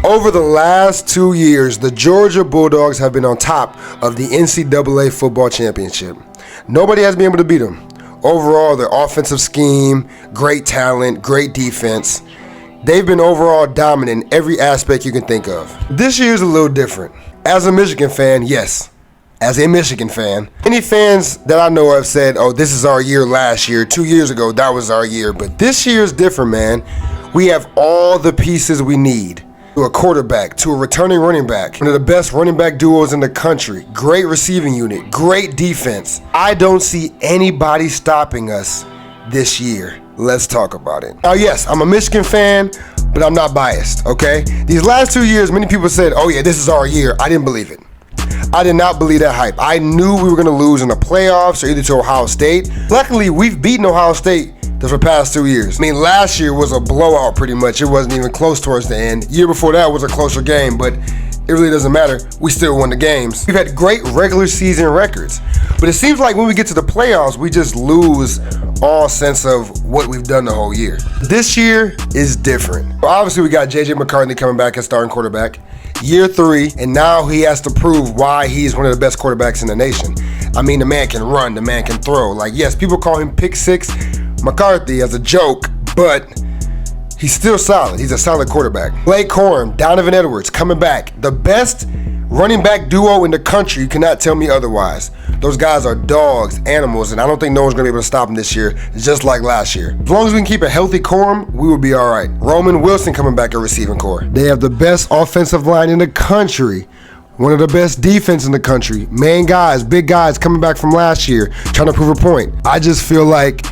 Over the last 2 years, the Georgia Bulldogs have been on top of the NCAA Football Championship. Nobody has been able to beat them. Overall, their offensive scheme, great talent, great defense. They've been overall dominant in every aspect you can think of. This year is a little different. As a Michigan fan, yes. As a Michigan fan, many fans that I know have said, oh, this is our year last year, 2 years ago, that was our year. But this year is different, man. We have all the pieces we need. To a quarterback, to a returning running back, one of the best running back duos in the country, great receiving unit, great defense. I don't see anybody stopping us this year. Let's talk about it. Now, yes, I'm a Michigan fan, but I'm not biased, okay? These last 2 years, many people said, oh yeah, this is our year. I didn't believe it. I did not believe that hype. I knew we were going to lose in the playoffs or either to Ohio State. Luckily, we've beaten Ohio State for the past 2 years. I mean, last year was a blowout pretty much. It wasn't even close towards the end. Year before that was a closer game, but it really doesn't matter. We still won the games. We've had great regular season records, but it seems like when we get to the playoffs, we just lose all sense of what we've done the whole year. This year is different. Obviously, we got J.J. McCarthy coming back as starting quarterback. Year 3, and now he has to prove why he's one of the best quarterbacks in the nation. I mean, the man can run, the man can throw. Like, yes, people call him Pick Six McCarthy as a joke, but he's still solid. He's a solid quarterback. Blake Corum, Donovan Edwards coming back. The best running back duo in the country. You cannot tell me otherwise. Those guys are dogs, animals, and I don't think no one's going to be able to stop them this year, just like last year. As long as we can keep a healthy Corum, we will be all right. Roman Wilson coming back at receiving core. They have the best offensive line in the country. One of the best defense in the country. Main guys, big guys coming back from last year, trying to prove a point. I just feel like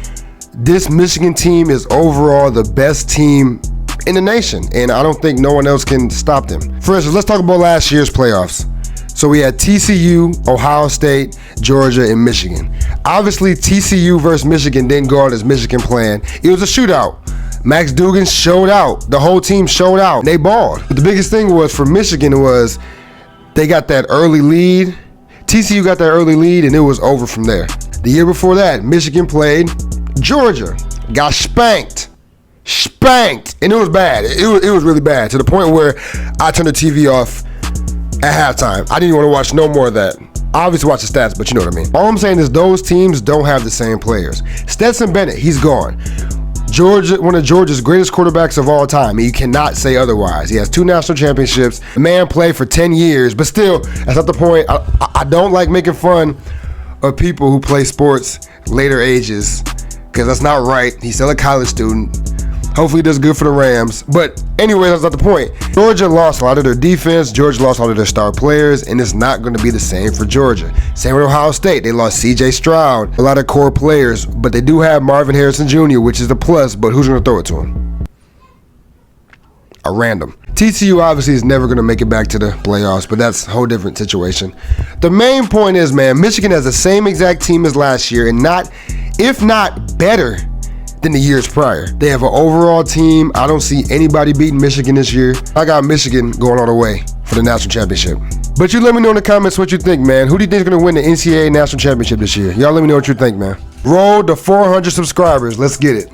this Michigan team is overall the best team in the nation, and I don't think no one else can stop them. For instance, let's talk about last year's playoffs. So we had TCU, Ohio State, Georgia, and Michigan. Obviously, TCU versus Michigan didn't go out as Michigan planned. It was a shootout. Max Duggan showed out. The whole team showed out. They balled. But the biggest thing was for Michigan was they got that early lead. TCU got that early lead, and it was over from there. The year before that, Michigan played Georgia. Got spanked, and it was bad. It was really bad to the point where I turned the TV off at halftime. I didn't want to watch no more of that. I obviously watch the stats, but you know what I mean. All I'm saying is those teams don't have the same players. Stetson Bennett, he's gone. Georgia, one of Georgia's greatest quarterbacks of all time. You cannot say otherwise. He has 2 national championships. The man played for 10 years, but still, that's not the point. I don't like making fun of people who play sports later ages, because that's not right. He's still a college student. Hopefully he does good for the Rams. But anyway, that's not the point. Georgia lost a lot of their defense. Georgia lost a lot of their star players, and it's not going to be the same for Georgia. Same with Ohio State. They lost C.J. Stroud, a lot of core players, but they do have Marvin Harrison Jr., which is a plus, but who's going to throw it to him? A random. TCU obviously is never going to make it back to the playoffs, but that's a whole different situation. The main point is, man, Michigan has the same exact team as last year, and if not better than the years prior. They have an overall team. I don't see anybody beating Michigan this year. I got Michigan going all the way for the national championship. But you let me know in the comments what you think, man. Who do you think is going to win the NCAA national championship this year? Y'all let me know what you think, man. Roll to 400 subscribers. Let's get it.